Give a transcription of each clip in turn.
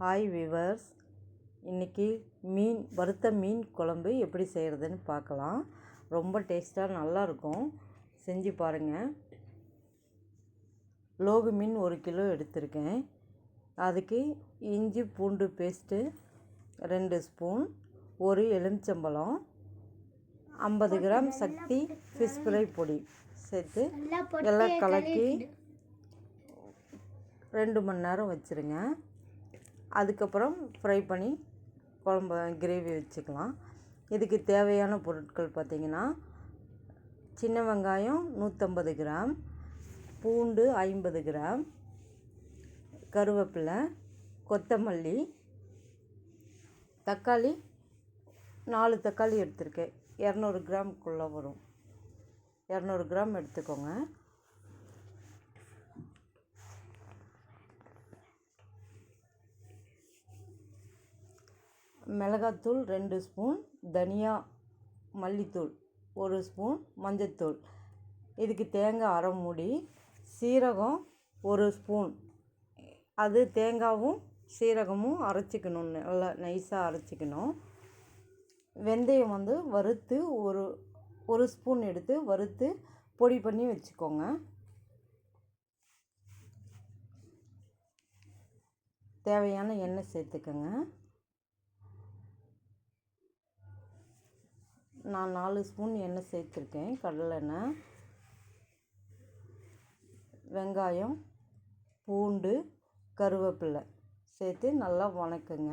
Hi viewers, இன்றைக்கி வறுத்த மீன் குழம்பு எப்படி செய்கிறதுன்னு பார்க்கலாம். ரொம்ப டேஸ்ட்டாக நல்லாயிருக்கும், செஞ்சு பாருங்கள். லோகு மீன் 1 கிலோ எடுத்திருக்கேன். அதுக்கு இஞ்சி பூண்டு பேஸ்ட்டு 2 ஸ்பூன், ஒரு எலுமிச்சம்பழம், 50 கிராம் சக்தி ஃபிஷ் ஃப்ரை பொடி சேர்த்து எல்லாம் கலக்கி 2 மணி நேரம் வச்சுருங்க. அதுக்கப்புறம் ஃப்ரை பண்ணி கிரேவி வச்சுக்கலாம். இதுக்கு தேவையான பொருட்கள் பார்த்திங்கன்னா, சின்ன வெங்காயம் 150 கிராம், பூண்டு 50 கிராம், கருவேப்பிலை, கொத்தமல்லி, தக்காளி 4 தக்காளி எடுத்திருக்கேன். 200 கிராமுக்குள்ளே வரும். 200 கிராம் எடுத்துக்கோங்க. மிளகாத்தூள் 2 ஸ்பூன், தனியா மல்லித்தூள் 1 ஸ்பூன், மஞ்சத்தூள். இதுக்கு தேங்காய் அரை மூடி, சீரகம் 1 ஸ்பூன். அது தேங்காயும் சீரகமும் அரைச்சிக்கணும், நல்லா நைஸாக அரைச்சிக்கணும். வெந்தயம் வறுத்து ஒரு ஸ்பூன் எடுத்து வறுத்து பொடி பண்ணி வச்சுக்கோங்க. தேவையான எண்ணெய் சேர்த்துக்கோங்க. நான் 4 ஸ்பூன் எண்ணெய் சேர்த்துருக்கேன், கடலெண்ணெய். வெங்காயம், பூண்டு, கருவேப்பிலை சேர்த்து நல்லா வணக்குங்க.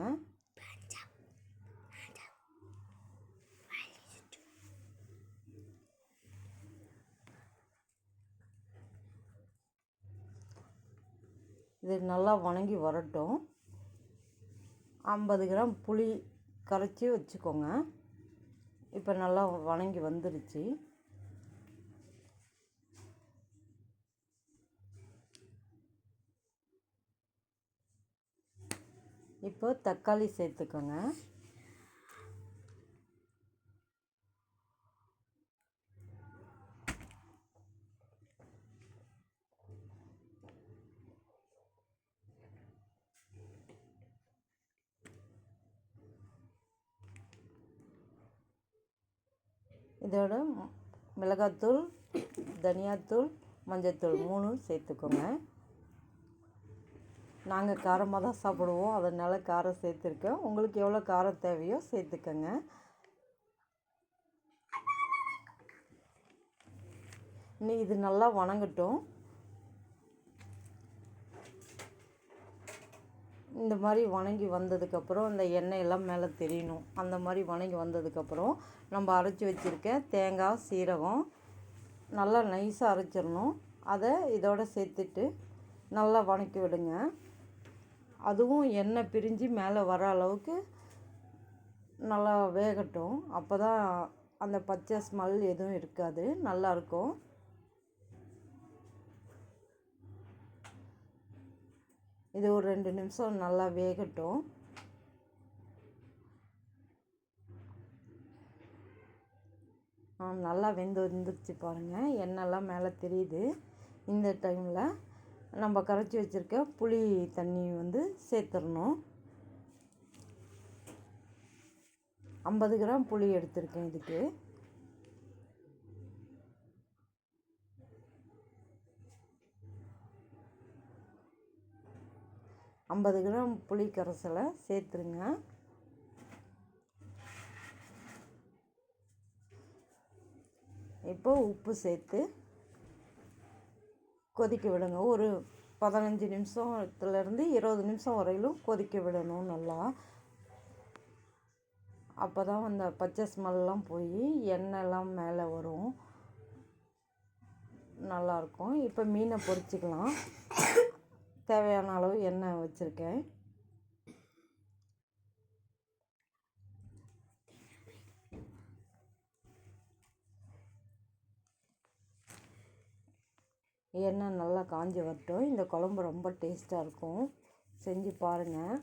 இது நல்லா வணங்கி வரட்டும். 50 கிராம் புளி கரைச்சி வச்சுக்கோங்க. இப்போ நல்லா வணங்கி வந்துருச்சு. இப்போ தக்காளி சேர்த்துக்கோங்க. இதோட மிளகாத்தூள், தனியாத்தூள், மஞ்சத்தூள் 3 சேர்த்துக்கோங்க. நாங்கள் காரமாக தான் சாப்பிடுவோம், அதனால் காரம் சேர்த்துருக்கேன். உங்களுக்கு எவ்வளோ காரம் தேவையோ சேர்த்துக்கோங்க. இன்னும் இது நல்லா வணங்கட்டும். இந்த மாதிரி வணங்கி வந்ததுக்கப்புறம் இந்த எண்ணெயெல்லாம் மேலே தெரியணும். அந்த மாதிரி வணங்கி வந்ததுக்கப்புறம் நம்ம அரைச்சி வச்சுருக்க தேங்காய், சீரகம் நல்லா நைஸாக அரைச்சிடணும். அதை இதோடு சேர்த்துட்டு நல்லா வணக்கி விடுங்க. அதுவும் எண்ணெய் பிரிஞ்சு மேலே வர அளவுக்கு நல்லா வேகட்டும். அப்போ தான் அந்த பச்சை ஸ்மெல் எதுவும் இருக்காது, நல்லாயிருக்கும். இது ஒரு 2 நிமிஷம் நல்லா வேகட்டும். நல்லா வந்துருச்சு பாருங்கள், எண்ணெய்லாம் மேலே தெரியுது. இந்த டைமில் நம்ம கரைச்சி வச்சுருக்க புளி தண்ணி சேர்த்துடணும். 50 கிராம் புளி எடுத்திருக்கேன். இதுக்கு ஐம்பது கிராம் புளி கரைசலை சேர்த்துருங்க. இப்போ உப்பு சேர்த்து கொதிக்க விடுங்க. ஒரு 15 நிமிஷத்துலேருந்து 20 நிமிஷம் வரையிலும் கொதிக்க விடணும் நல்லா. அப்போ தான் அந்த பச்சை ஸ்மெல்லாம் போய் எண்ணெய்லாம் மேலே வரும், நல்லாயிருக்கும். இப்போ மீனை பொரிச்சிக்கலாம். தேவையான அளவு எண்ணெய் வச்சுருக்கேன். எண்ணெய் நல்லா காஞ்சி வரட்டும். இந்த குழம்பு ரொம்ப டேஸ்ட்டாக இருக்கும், செஞ்சு பாருங்கள்.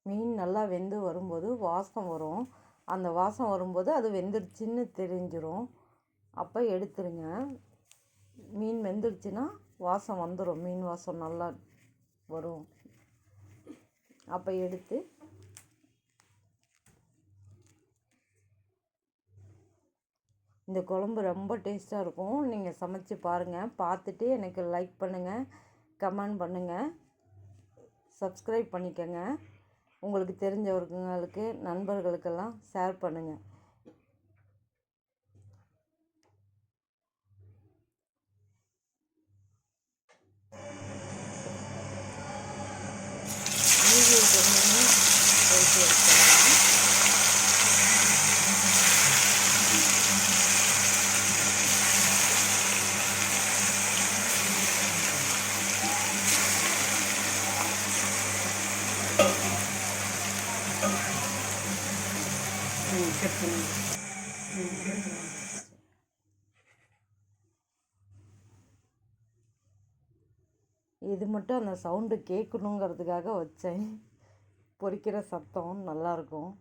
மீன் நல்லா வெந்து வரும்போது வாசம் வரும். அந்த வாசம் வரும்போது அது வெந்துருச்சுன்னு தெரிஞ்சிடும். அப்போ எடுத்துருங்க. மீன் வெந்துருச்சுன்னா வாசம் வந்துடும், மீன் வாசம் நல்லா வரும். அப்போ எடுத்து இந்த குழம்பு ரொம்ப டேஸ்ட்டாக இருக்கும். நீங்கள் சமைச்சு பாருங்கள். பார்த்துட்டு எனக்கு லைக் பண்ணுங்கள், கமெண்ட் பண்ணுங்கள், சப்ஸ்கிரைப் பண்ணிக்கோங்க. உங்களுக்கு தெரிஞ்சவர்களுக்கு நண்பர்களுக்கெல்லாம் ஷேர் பண்ணுங்கள். மீதியை கொஞ்சமே போயிட்டு எடுத்துக்கலாம். இது மட்டும் அந்த சவுண்டு கேட்கணுங்கிறதுக்காக வச்சேன். பொரிக்கிற சத்தம் நல்லாயிருக்கும்.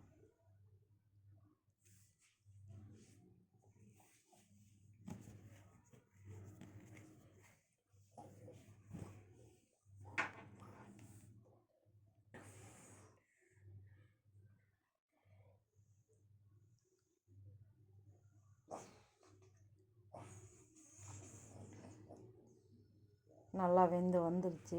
நல்லா வெந்து வந்துருச்சு.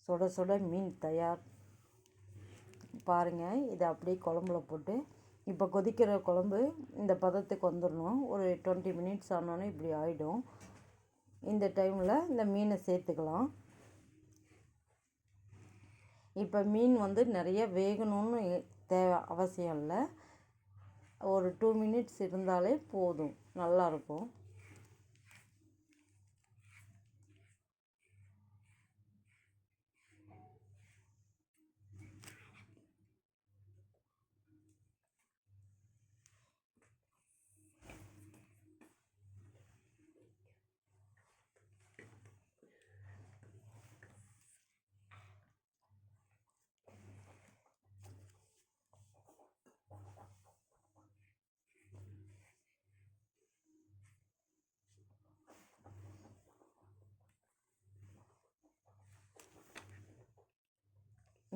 சுட சுட மீன் தயார். பாருங்கள், இதை அப்படியே குழம்புல போட்டு, இப்போ கொதிக்கிற குழம்பு இந்த பதத்துக்கு வந்துடணும். ஒரு 20 மினிட்ஸ் ஆனோன்னே இப்படி ஆகிடும். இந்த டைமில் இந்த மீனை சேர்த்துக்கலாம். இப்போ மீன் நிறைய வேகணும்னு அவசியம் இல்லை. ஒரு 2 மினிட்ஸ் இருந்தாலே போதும், நல்லாயிருக்கும்.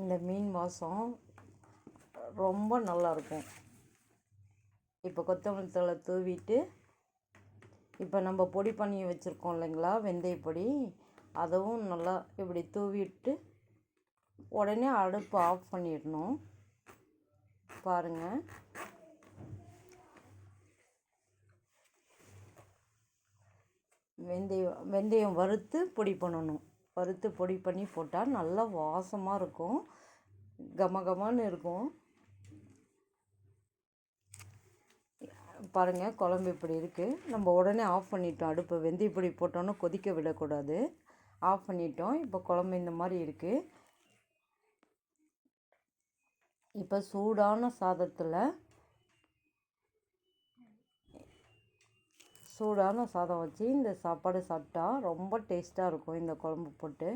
இந்த மீன் வாசம் ரொம்ப நல்லாயிருக்கும். இப்போ கொத்தமல்லி தழை தூவிட்டு, இப்போ நம்ம பொடி பண்ணி வச்சுருக்கோம் இல்லைங்களா, வெந்தய பொடி, அதுவும் நல்லா இப்படி தூவிட்டு உடனே அடுப்பு ஆஃப் பண்ணிடணும். பாருங்கள், வெந்தயம் வறுத்து பொடி பண்ணணும். வறுத்து பொடி பண்ணி போட்டால் நல்லா வாசமாக இருக்கும், கமகமான்னு இருக்கும். பாருங்கள், குழம்பு இப்படி இருக்குது. நம்ம உடனே ஆஃப் பண்ணிட்டோம் அடுப்பு. வெந்தய பொடி போட்டோன்னு கொதிக்க விடக்கூடாது. ஆஃப் பண்ணிட்டோம். இப்போ குழம்பு இந்த மாதிரி இருக்குது. இப்போ சூடான சாதம் வச்சு இந்த சாப்பாடு சாப்பிட்டா ரொம்ப டேஸ்ட்டாக இருக்கும். இந்த குழம்பு போட்டு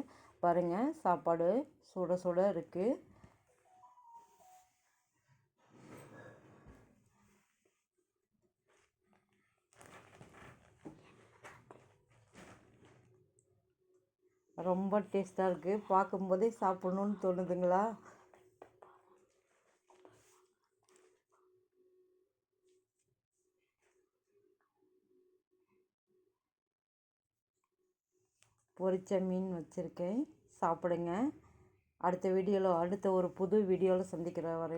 பாருங்கள், சாப்பாடு சுட சுட இருக்குது. ரொம்ப டேஸ்ட்டாக இருக்குது. பார்க்கும்போதே சாப்பிட்ணுன்னு தோணுதுங்களா? பொரிச்ச மீன் வச்சுருக்கேன், சாப்பிடுங்க. அடுத்த ஒரு புது வீடியோவில் சந்திக்கிற வரையிலும்